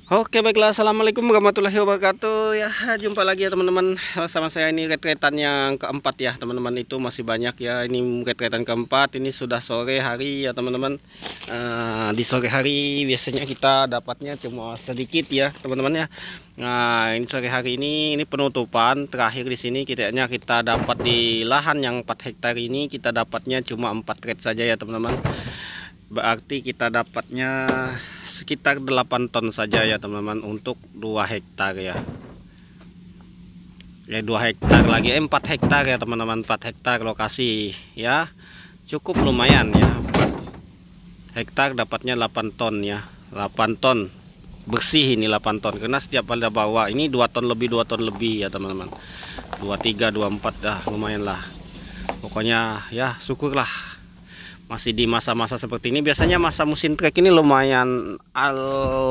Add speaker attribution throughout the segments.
Speaker 1: Oke, baiklah, assalamualaikum warahmatullahi wabarakatuh. Ya, jumpa lagi ya teman-teman, sama saya. Ini retretan yang keempat ya teman-teman. Itu masih banyak ya, ini retretan keempat. Ini sudah sore hari ya teman-teman. Di sore hari biasanya kita dapatnya cuma sedikit ya teman-teman ya. Nah, ini sore hari ini penutupan terakhir di sini. Kita dapat di lahan yang 4 hektar ini, kita dapatnya cuma 4 red saja ya teman-teman. Berarti kita dapatnya sekitar 8 ton saja ya teman-teman untuk 2 hektar ya. 2 hektar lagi 4 hektar ya teman-teman. 4 hektar lokasi ya. Cukup lumayan ya. 4 hektar dapatnya 8 ton ya. 8 ton bersih ini, 8 ton. Karena setiap pada bawah ini 2 ton lebih, 2 ton lebih ya teman-teman. 23, 24 dah lumayan lah. Pokoknya ya syukurlah masih di masa-masa seperti ini. Biasanya masa musim trek ini lumayan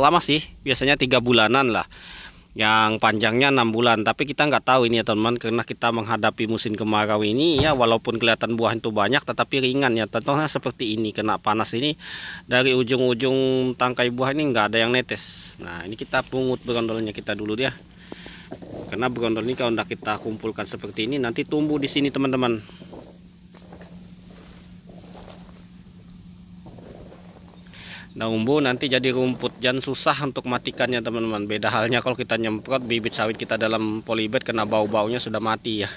Speaker 1: lama sih, biasanya 3 bulanan lah, yang panjangnya 6 bulan. Tapi kita nggak tahu ini ya teman-teman, karena kita menghadapi musim kemarau ini ya. Walaupun kelihatan buah itu banyak, tetapi ringan ya. Contohnya seperti ini, kena panas ini dari ujung-ujung tangkai buah ini nggak ada yang netes. Nah, ini kita pungut berondolnya kita dulu ya, karena berondol ini kalau udah kita kumpulkan seperti ini nanti tumbuh di sini teman-teman. Numbu nanti jadi rumput, dan susah untuk matikannya teman-teman. Beda halnya kalau kita nyemprot bibit sawit kita dalam polybag, kena bau-baunya sudah mati ya.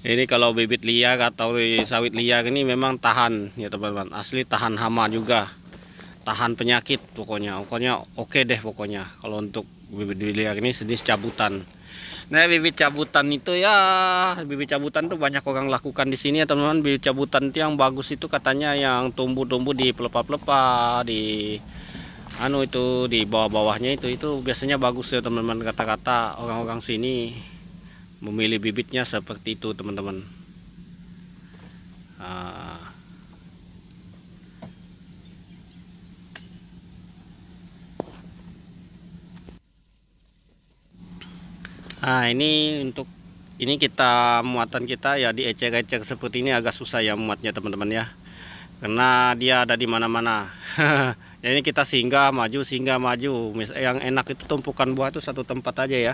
Speaker 1: Ini kalau bibit liar atau sawit liar ini memang tahan ya teman-teman, asli tahan hama juga, tahan penyakit pokoknya oke deh pokoknya. Kalau untuk bibit liar ini jenis cabutan. Nah, bibit cabutan itu ya, bibit cabutan tuh banyak orang lakukan di sini ya teman-teman. Bibit cabutan itu yang bagus itu katanya yang tumbuh-tumbuh di pelepah-pelepah, di itu di bawah-bawahnya itu biasanya bagus ya teman-teman. Kata-kata orang-orang sini memilih bibitnya seperti itu teman-teman. Nah, ini untuk ini kita muatan kita ya diecer-ecer seperti ini, agak susah ya muatnya teman-teman ya, karena dia ada di mana-mana. Ya, ini kita singgah maju. Yang enak itu tumpukan buah itu satu tempat aja ya,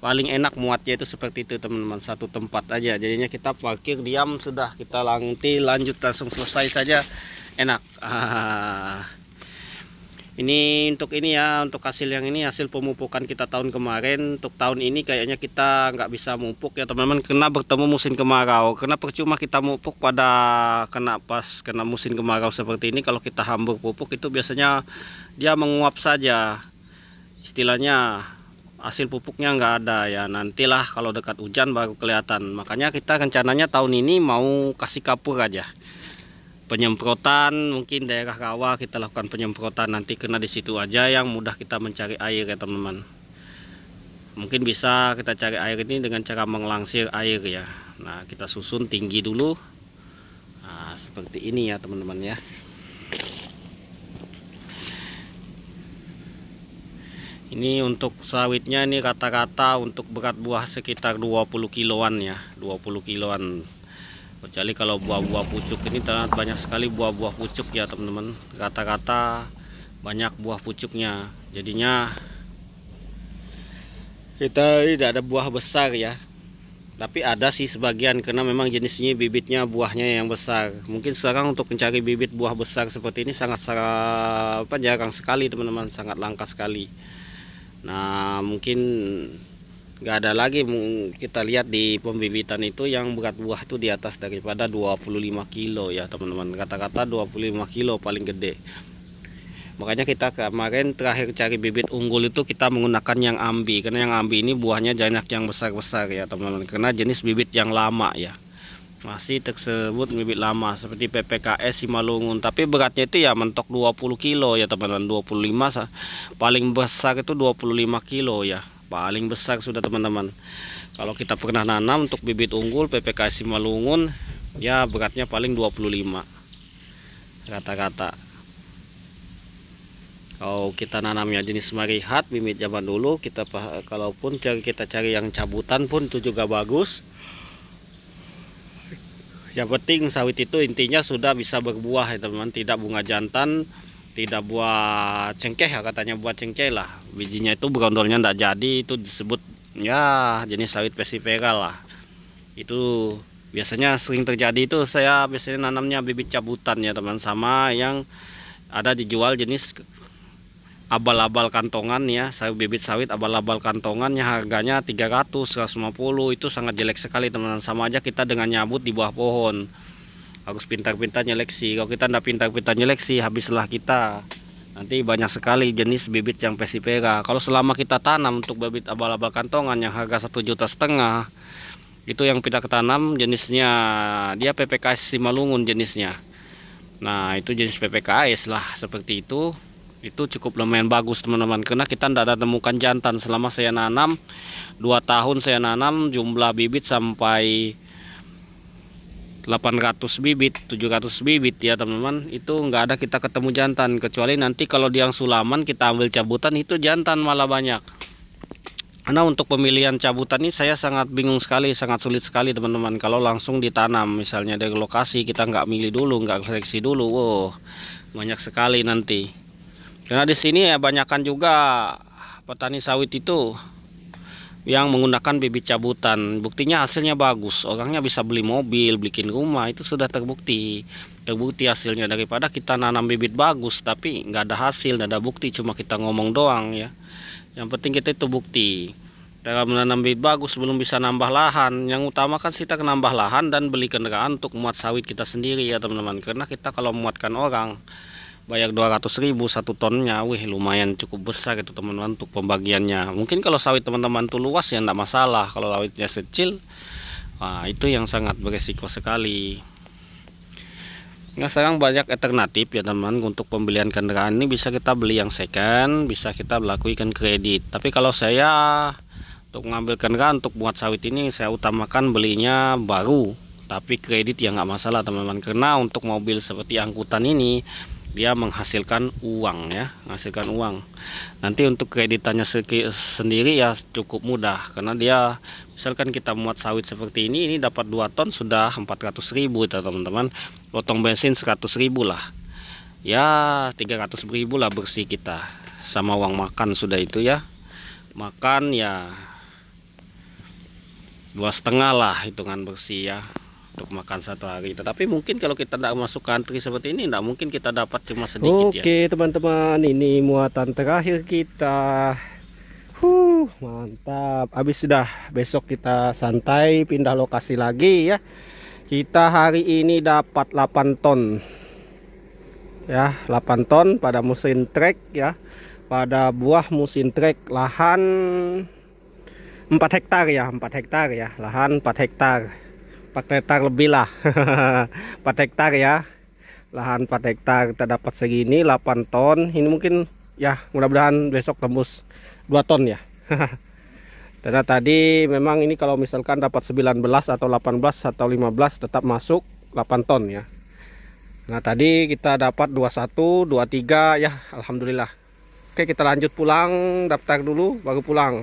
Speaker 1: paling enak muatnya itu seperti itu teman-teman, satu tempat aja. Jadinya kita parkir diam, sudah kita lanjut langsung selesai saja, enak. Ini untuk ini ya, untuk hasil yang ini hasil pemupukan kita tahun kemarin. Untuk tahun ini kayaknya kita nggak bisa mupuk ya teman-teman, kena bertemu musim kemarau. Karena percuma kita mupuk pada kena musim kemarau seperti ini. Kalau kita hambur pupuk itu biasanya dia menguap saja, istilahnya hasil pupuknya nggak ada ya. Nantilah kalau dekat hujan baru kelihatan. Makanya kita rencananya tahun ini mau kasih kapur aja, penyemprotan. Mungkin daerah rawa kita lakukan penyemprotan nanti, kena di situ aja yang mudah kita mencari air ya teman-teman. Mungkin bisa kita cari air ini dengan cara mengelangsir air ya. Nah, kita susun tinggi dulu. Nah, seperti ini ya teman-teman ya. Ini untuk sawitnya, ini rata-rata untuk berat buah sekitar 20 kiloan ya, 20 kiloan. Kecuali kalau buah-buah pucuk ini ternyata banyak sekali buah-buah pucuk ya teman-teman, rata-rata banyak buah pucuknya. Jadinya kita tidak ada buah besar ya, tapi ada sih sebagian, karena memang jenisnya bibitnya buahnya yang besar. Mungkin sekarang untuk mencari bibit buah besar seperti ini sangat jarang sekali teman-teman, sangat langka sekali. Nah, mungkin nggak ada lagi. Kita lihat di pembibitan itu yang berat buah itu di atas daripada 25 kilo ya teman-teman, kata-kata 25 kilo paling gede. Makanya kita kemarin terakhir cari bibit unggul itu kita menggunakan yang ambi, karena yang ambi ini buahnya banyak yang besar-besar ya teman-teman, karena jenis bibit yang lama ya, masih tersebut bibit lama seperti PPKS Simalungun. Tapi beratnya itu ya mentok 20 kilo ya teman-teman, 25, paling besar itu 25 kilo ya, paling besar sudah teman-teman. Kalau kita pernah nanam untuk bibit unggul PPKS Simalungun ya, beratnya paling 25 rata-rata. Kalau kita nanamnya jenis marihat bibit zaman dulu, kalaupun kita cari yang cabutan pun itu juga bagus. Yang penting sawit itu intinya sudah bisa berbuah ya teman-teman, tidak bunga jantan, tidak buat cengkeh ya, katanya buat cengkeh lah. Bijinya itu berondolnya tidak jadi, itu disebut ya jenis sawit pesifera lah. Itu biasanya sering terjadi. Itu saya biasanya nanamnya bibit cabutan ya teman, sama yang ada dijual jenis abal-abal kantongan ya, bibit sawit abal-abal kantongan yang harganya 300 150. Itu sangat jelek sekali teman-teman, sama aja kita dengan nyabut di bawah pohon. Harus pintar-pintar nyeleksi. Kalau kita tidak pintar-pintar nyeleksi, habislah kita. Nanti banyak sekali jenis bibit yang pesifera. Kalau selama kita tanam untuk bibit abal-abal kantongan yang harga 1,5 juta, itu yang kita ketanam jenisnya dia PPKS Simalungun jenisnya. Nah itu jenis PPKS lah seperti itu. Itu cukup lumayan bagus teman-teman, karena kita tidak ada temukan jantan selama saya nanam 2 tahun. Saya nanam jumlah bibit sampai 800 bibit 700 bibit ya teman-teman. Itu nggak ada kita ketemu jantan, kecuali nanti kalau di yang sulaman kita ambil cabutan, itu jantan malah banyak. Karena untuk pemilihan cabutan ini saya sangat bingung sekali, sangat sulit sekali teman-teman. Kalau langsung ditanam misalnya dari lokasi, kita nggak milih dulu, nggak seleksi dulu, wow banyak sekali nanti. Karena di sini ya banyakkan juga petani sawit itu yang menggunakan bibit cabutan. Buktinya hasilnya bagus, orangnya bisa beli mobil, bikin rumah, itu sudah terbukti hasilnya, daripada kita nanam bibit bagus tapi nggak ada hasil, nggak ada bukti, cuma kita ngomong doang ya. Yang penting kita itu bukti. Dalam menanam bibit bagus belum bisa nambah lahan, yang utama kan kita nambah lahan dan beli kendaraan untuk muat sawit kita sendiri ya teman-teman. Karena kita kalau muatkan orang bayar 200.000 1 tonnya, wih lumayan cukup besar itu teman-teman untuk pembagiannya. Mungkin kalau sawit teman-teman tuh luas ya enggak masalah, kalau sawitnya kecil, wah itu yang sangat beresiko sekali. Nah sekarang banyak alternatif ya teman, untuk pembelian kendaraan ini bisa kita beli yang second, bisa kita lakukan kredit. Tapi kalau saya untuk mengambil kendaraan untuk buat sawit ini, saya utamakan belinya baru tapi kredit ya nggak masalah teman-teman. Karena untuk mobil seperti angkutan ini dia menghasilkan uang ya, menghasilkan uang. Nanti untuk kreditannya sendiri ya cukup mudah, karena dia misalkan kita muat sawit seperti ini dapat 2 ton sudah 400.000 ya teman-teman. Potong bensin 100.000 lah ya, 300.000 lah bersih kita, sama uang makan sudah itu ya. Makan ya 2,5 lah hitungan bersih ya untuk makan 1 hari. Tetapi mungkin kalau kita tidak masuk country seperti ini, tidak mungkin kita dapat cuma sedikit.
Speaker 2: Oke teman-teman, ini muatan terakhir kita. Mantap. Habis sudah, besok kita santai pindah lokasi lagi ya. Kita hari ini dapat 8 ton ya, 8 ton pada mesin trek ya, pada buah mesin trek. Lahan 4 hektar ya, 4 hektar ya, lahan 4 hektar 4 hektar lebih lah. 4 hektar ya, lahan 4 hektar kita dapat segini 8 ton. Ini mungkin ya mudah-mudahan besok tembus 2 ton ya. Karena tadi memang ini kalau misalkan dapat 19 atau 18 atau 15 tetap masuk 8 ton ya. Nah tadi kita dapat 21 23 ya, alhamdulillah. Oke kita lanjut pulang, daftar dulu baru pulang.